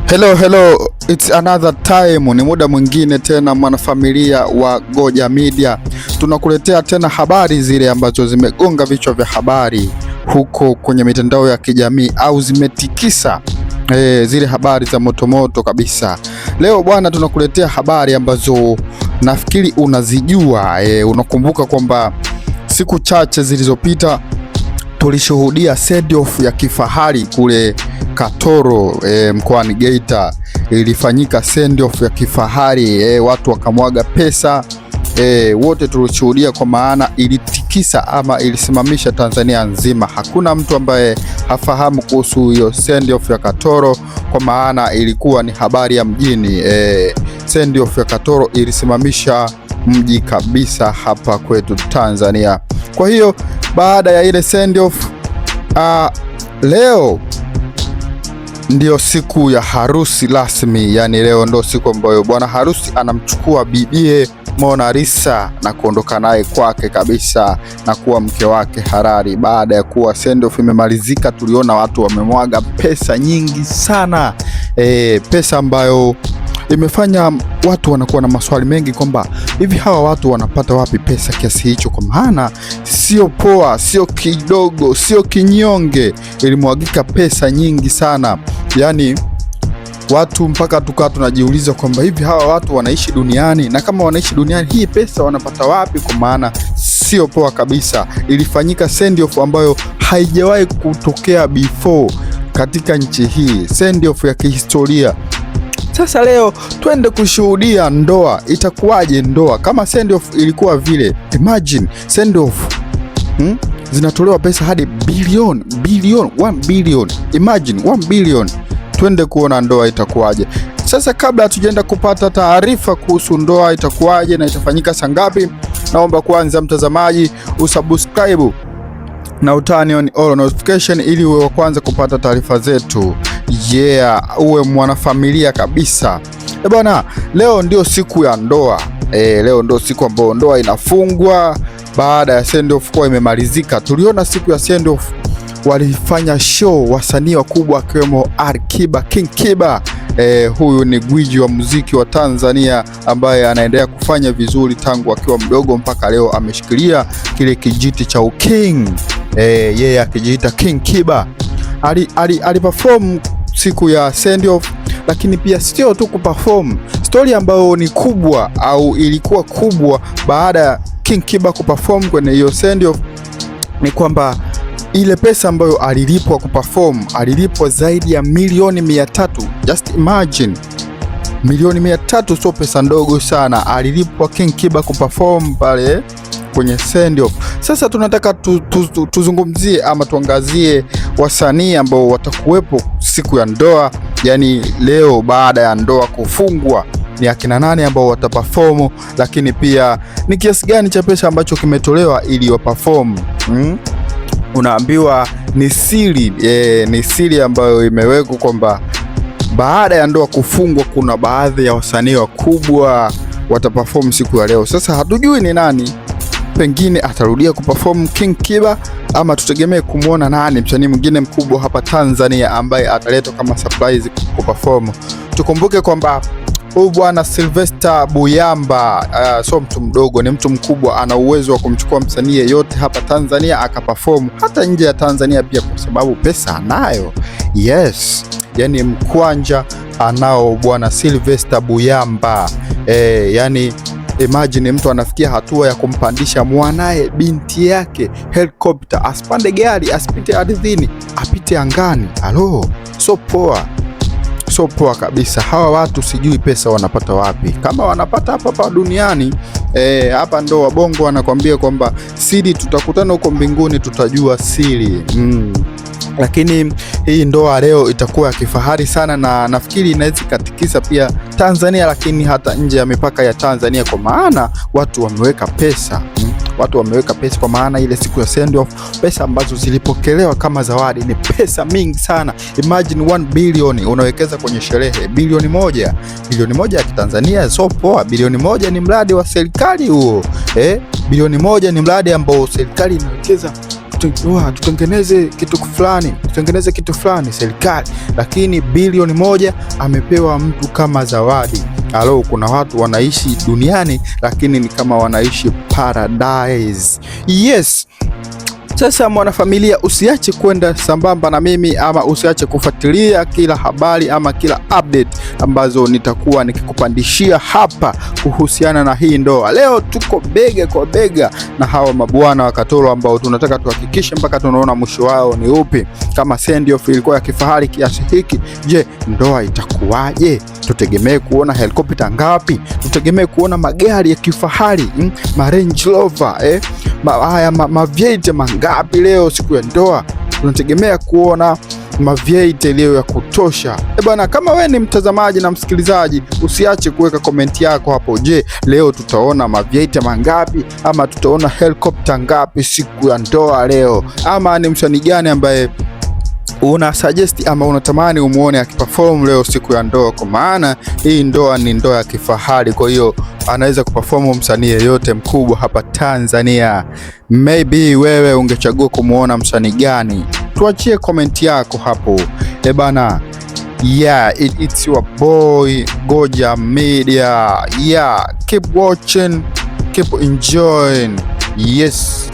Hello, it's another time. Ni muda mwingine tena, mwanafamilia wa Goja Media, tunakuletea tena habari zile ambazo zimegonga vichwa vya habari huko kwenye mitandao ya kijamii au zimetikisa zile habari za motomoto kabisa. Leo bwana, tunakuletea habari ambazo nafikiri unazijua. Unakumbuka kwamba siku chache zilizopita tulishuhudia send off ya kifahari kule Katoro mkoani Geita. Ilifanyika send off ya kifahari, watu wakamwaga pesa, wote tulishuhudia, kwa maana ilitikisa ama ilisimamisha Tanzania nzima. Hakuna mtu ambaye hafahamu kuhusu hiyo send off ya Katoro, kwa maana ilikuwa ni habari ya mjini. Send off ya Katoro ilisimamisha mji kabisa hapa kwetu Tanzania. Kwa hiyo baada ya ile send off, leo ndio siku ya harusi rasmi. Yani leo ndio siku ambayo bwana harusi anamchukua bibie Mona Lisa na kuondoka naye kwake kabisa na kuwa mke wake halali. Baada ya kuwa send off imemalizika, tuliona watu wamemwaga pesa nyingi sana, pesa ambayo imefanya watu wanakuwa na maswali mengi kwamba hivi hawa watu wanapata wapi pesa kiasi hicho, kwa maana sio poa, sio kidogo, sio kinyonge. Ilimwagika pesa nyingi sana, yani watu mpaka tukaa tunajiuliza kwamba hivi hawa watu wanaishi duniani, na kama wanaishi duniani hii pesa wanapata wapi, kwa maana sio poa kabisa. Ilifanyika send off ambayo haijawahi kutokea before katika nchi hii, send off ya kihistoria. Sasa leo twende kushuhudia ndoa. Itakuwaje ndoa kama send off ilikuwa vile? Imagine send off zinatolewa pesa hadi bilioni 1 billion. Imagine 1 billion. Twende kuona ndoa itakuwaje. Sasa kabla hatujaenda kupata taarifa kuhusu ndoa itakuwaje na itafanyika saa ngapi, naomba kwanza mtazamaji usubscribe na utani on all notification ili uwe wa kwanza kupata taarifa zetu. Uwe mwanafamilia kabisa. Bwana, leo ndio siku ya ndoa. Leo ndio siku ambayo ndoa inafungwa baada ya send off kuwa imemalizika. Tuliona siku ya send off walifanya show wasanii wakubwa akiwemo Alikiba, King Kiba. Huyu ni gwiji wa muziki wa Tanzania ambaye anaendelea kufanya vizuri tangu akiwa mdogo mpaka leo ameshikilia kile kijiti cha uking. Yeye akijiita King Kiba aliperform siku ya send off, lakini pia sio tu kuperform. Story ambayo ni kubwa au ilikuwa kubwa baada ya King Kiba kuperform kwenye hiyo send off ni kwamba ile pesa ambayo alilipwa kuperform, alilipwa zaidi ya milioni 300. Just imagine, milioni 300 sio pesa ndogo sana. Alilipwa King Kiba kuperform pale kwenye send off. Sasa tunataka tuzungumzie ama tuangazie wasanii ambao watakuwepo siku ya ndoa, yani leo baada ya ndoa kufungwa, ni akina nani ambao wataperform, lakini pia ni kiasi gani cha pesa ambacho kimetolewa ili waperform. Unaambiwa ni siri, ni siri ambayo imewekwa kwamba baada ya ndoa kufungwa kuna baadhi ya wasanii wakubwa wataperform siku ya leo. Sasa hatujui ni nani, pengine atarudia kuperform King Kiba ama tutegemee kumwona nani msanii mwingine mkubwa hapa Tanzania ambaye ataletwa kama surprise kuperform. Tukumbuke kwamba huyu bwana Sylvester Buyamba sio mtu mdogo, ni mtu mkubwa. Ana uwezo wa kumchukua msanii yeyote hapa Tanzania akaperform hata nje ya Tanzania pia, kwa sababu pesa anayo. Yes, yani mkwanja anao bwana Sylvester Buyamba. Yani imagine mtu anafikia hatua ya kumpandisha mwanae, binti yake helicopter, asipande gari, asipite ardhini, apite angani. Alo, so poa. So poa kabisa. Hawa watu sijui pesa wanapata wapi, kama wanapata hapa duniani. Hapa ndo wabongo wanakwambia kwamba siri, tutakutana huko mbinguni tutajua siri. Lakini hii ndoa leo itakuwa ya kifahari sana, na nafikiri inaweza katikisa pia Tanzania, lakini hata nje ya mipaka ya Tanzania, kwa maana watu wameweka pesa. Watu wameweka pesa, kwa maana ile siku ya send off pesa ambazo zilipokelewa kama zawadi ni pesa mingi sana. Imagine 1 billion unawekeza kwenye sherehe. Bilioni moja ya Kitanzania so poa. Bilioni moja ni mradi wa serikali huo. Bilioni moja ni mradi ambao serikali inawekeza tutengeneze kitu fulani serikali, lakini bilioni 1 amepewa mtu kama zawadi. Halo, kuna watu wanaishi duniani lakini ni kama wanaishi paradise. Yes. Sasa mwanafamilia, usiache kwenda sambamba na mimi, ama usiache kufuatilia kila habari ama kila update ambazo nitakuwa nikikupandishia hapa kuhusiana na hii ndoa. Leo tuko bega kwa bega na hawa mabwana wa Katoro ambao tunataka tuhakikishe mpaka tunaona mwisho wao ni upi. Kama send off ilikuwa ya kifahari kiasi hiki, je, ndoa itakuwaje? Tutegemee kuona helikopta ngapi? Tutegemee kuona magari ya kifahari, ma Range Rover, mavyete mangapi leo siku ya ndoa? Tunategemea kuona mavyete leo ya kutosha. Bwana, kama we ni mtazamaji na msikilizaji, usiache kuweka komenti yako hapo. Je, leo tutaona mavyete mangapi ama tutaona helikopta ngapi siku ya ndoa leo? Ama ni msanii gani ambaye una suggest ama unatamani umuone akiperform leo siku ya ndoa? Kwa maana hii ndoa ni ndoa ya kifahari, kwa hiyo anaweza kuperform msanii yeyote mkubwa hapa Tanzania. Maybe wewe ungechagua kumuona msanii gani? Tuachie comment yako hapo. Bana, yeah, it's your boy Goja Media. Yeah, keep watching, keep enjoying. Yes.